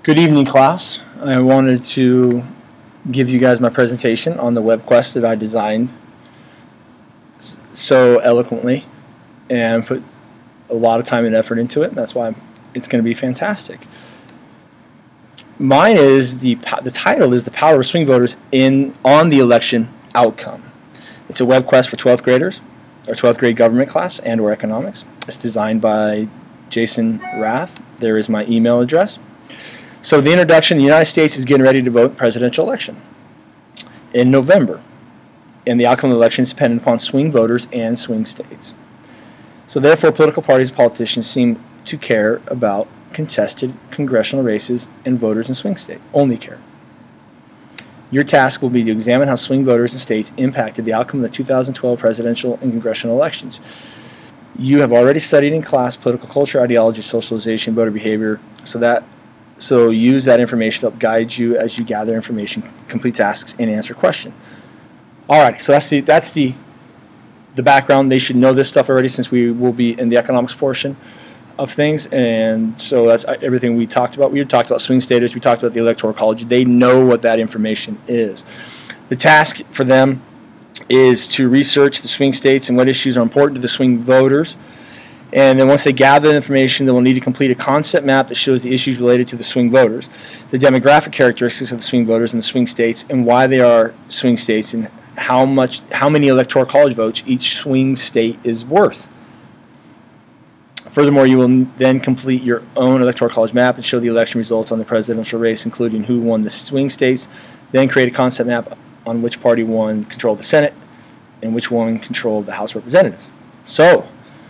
Good evening, class. I wanted to give you guys my presentation on the WebQuest that I designed so eloquently and put a lot of time and effort into it. And that's why it's going to be fantastic. Mine is the title is The Power of Swing Voters on the Election Outcome. It's a WebQuest for 12th graders, or 12th grade government class and or economics. It's designed by Jason Rath. There is my email address. So the introduction: the United States is getting ready to vote in the presidential election in November, and the outcome of the election is dependent upon swing voters and swing states. So therefore, political parties and politicians seem to care about contested congressional races and voters in swing states, only care. Your task will be to examine how swing voters and states impacted the outcome of the 2012 presidential and congressional elections. You have already studied in class political culture, ideology, socialization, voter behavior, so use that information to help guide you as you gather information, complete tasks, and answer questions. Alright, so that's the background. They should know this stuff already since we will be in the economics portion of things, and so that's everything we talked about. We talked about swing states, we talked about the Electoral College. They know what that information is. The task for them is to research the swing states and what issues are important to the swing voters. And then once they gather the information, they will need to complete a concept map that shows the issues related to the swing voters, the demographic characteristics of the swing voters in the swing states, and why they are swing states, and how many Electoral College votes each swing state is worth. Furthermore, you will then complete your own Electoral College map and show the election results on the presidential race, including who won the swing states. Then create a concept map on which party won control of the Senate and which one controlled the House of Representatives. So,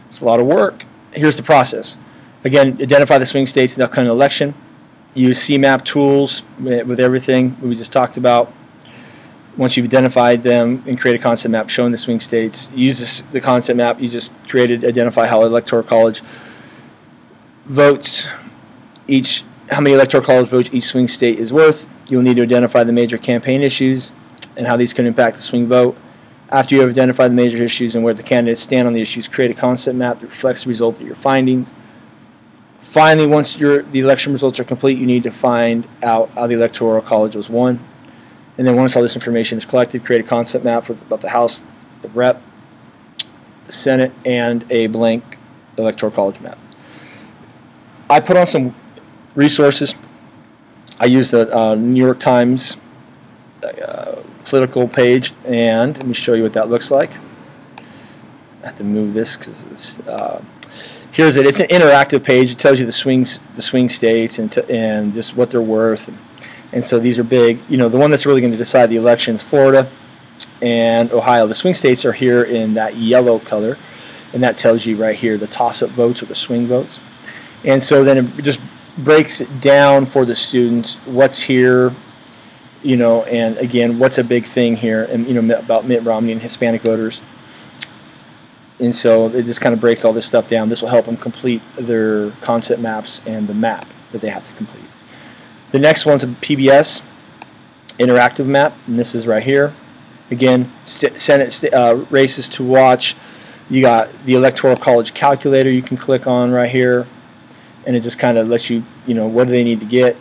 it's a lot of work. Here's the process. Again, identify the swing states in the upcoming election. Use CMAP tools with everything we just talked about. Once you've identified them, and create a concept map showing the swing states. Use the concept map you just created. Identify how Electoral College votes how many Electoral College votes each swing state is worth. You'll need to identify the major campaign issues and how these can impact the swing vote. After you have identified the major issues and where the candidates stand on the issues, create a concept map that reflects the result of your findings. Finally, once the election results are complete, you need to find out how the Electoral College was won. And then once all this information is collected, create a concept map about the House of Rep, the Senate, and a blank Electoral College map. I put on some resources. I used the New York Times political page, and let me show you what that looks like. I have to move this because it's here's it. It's an interactive page. It tells you the swing states and just what they're worth. And so these are big. You know, the one that's really going to decide the election is Florida and Ohio. The swing states are here in that yellow color, and that tells you right here the toss-up votes or the swing votes. And so then it just breaks it down for the students what's here, you know, and again, what's a big thing here, and you know, about Mitt Romney and Hispanic voters. And so it just kind of breaks all this stuff down. This will help them complete their concept maps and the map that they have to complete. The next one's a PBS interactive map, and this is right here. Again, Senate races to watch. You got the Electoral College calculator you can click on right here, and it just kind of lets you, you know, what do they need to get,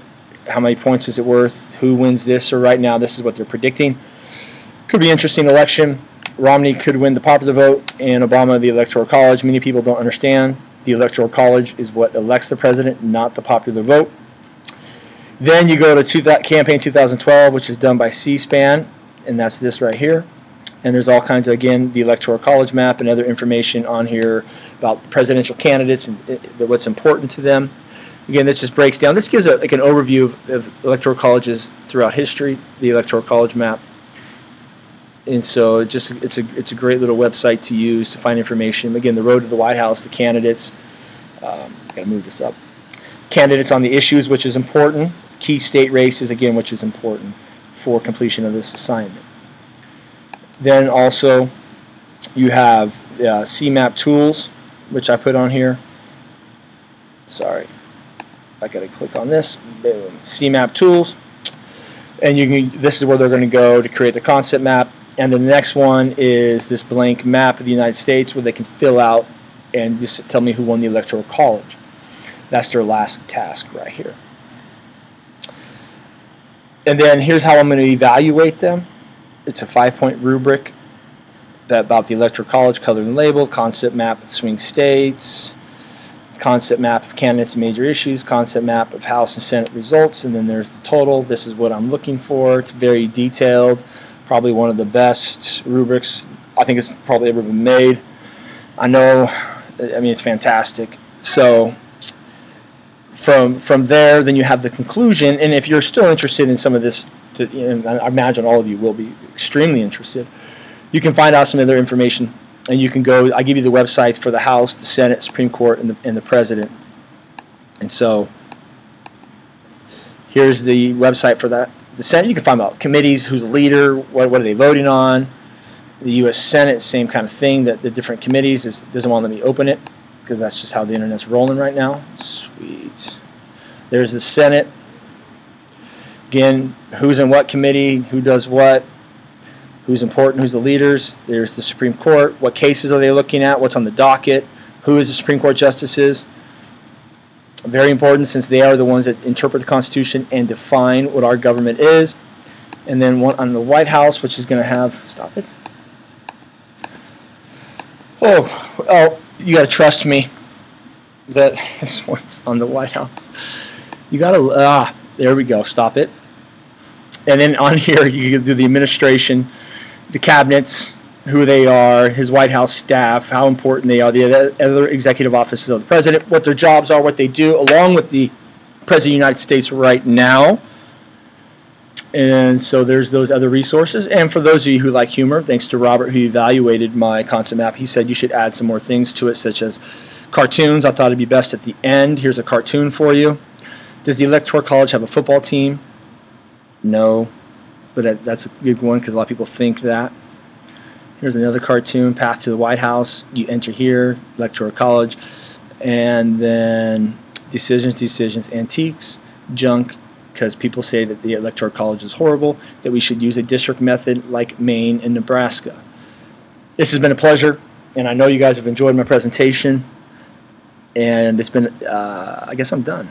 how many points is it worth, who wins this, or right now this is what they're predicting. Could be an interesting election. Romney could win the popular vote and Obama the Electoral College. Many people don't understand the Electoral College is what elects the president, not the popular vote. Then you go to Campaign 2012, which is done by C-SPAN, and that's this right here. And there's all kinds of, again, the Electoral College map and other information on here about presidential candidates and what's important to them. Again, this just breaks down. This gives like an overview of Electoral Colleges throughout history, the Electoral College map. And so it's a great little website to use to find information. Again, the road to the White House, the candidates. Got to move this up. Candidates on the issues, which is important. Key state races, again, which is important for completion of this assignment. Then also you have CMAP tools, which I put on here. Sorry. I got to click on this. Boom. CMAP tools, and this is where they're going to go to create the concept map. And the next one is this blank map of the United States where they can fill out and just tell me who won the Electoral College. That's their last task right here. And then here's how I'm going to evaluate them. It's a 5-point rubric about the Electoral College, colored and labeled, concept map of swing states, concept map of candidates and major issues, concept map of House and Senate results, and then there's the total. This is what I'm looking for. It's very detailed, probably one of the best rubrics I think it's probably ever been made. I know, I mean, it's fantastic. So from there, then you have the conclusion, and if you're still interested in some of this, and I imagine all of you will be extremely interested, you can find out some other information, and you can go, I give you the websites for the House, the Senate, Supreme Court, and the President. And so here's the website for that. The Senate, you can find out committees, who's the leader, what are they voting on. The U.S. Senate, same kind of thing, that the different committees, doesn't want to let me open it because that's just how the internet's rolling right now. Sweet. There's the Senate. Again, who's in what committee, who does what, who's important, who's the leaders. There's the Supreme Court. What cases are they looking at? What's on the docket? Who is the Supreme Court justices? Very important, since they are the ones that interpret the Constitution and define what our government is. And then one on the White House, which is going to have, stop it. Oh, you got to trust me that this one's on the White House. You got to, there we go, stop it. And then on here, you can do the administration, the cabinets, who they are, his White House staff, how important they are, the other executive offices of the president, what their jobs are, what they do, along with the President of the United States right now. And so there's those other resources. And for those of you who like humor, thanks to Robert, who evaluated my concept map, he said you should add some more things to it, such as cartoons. I thought it'd be best at the end. Here's a cartoon for you. Does the Electoral College have a football team? No, but that's a good one because a lot of people think that. Here's another cartoon, Path to the White House. You enter here, Electoral College, and then decisions, antiques, junk, because people say that the Electoral College is horrible, that we should use a district method like Maine and Nebraska. This has been a pleasure, and I know you guys have enjoyed my presentation, and it's been, I guess I'm done.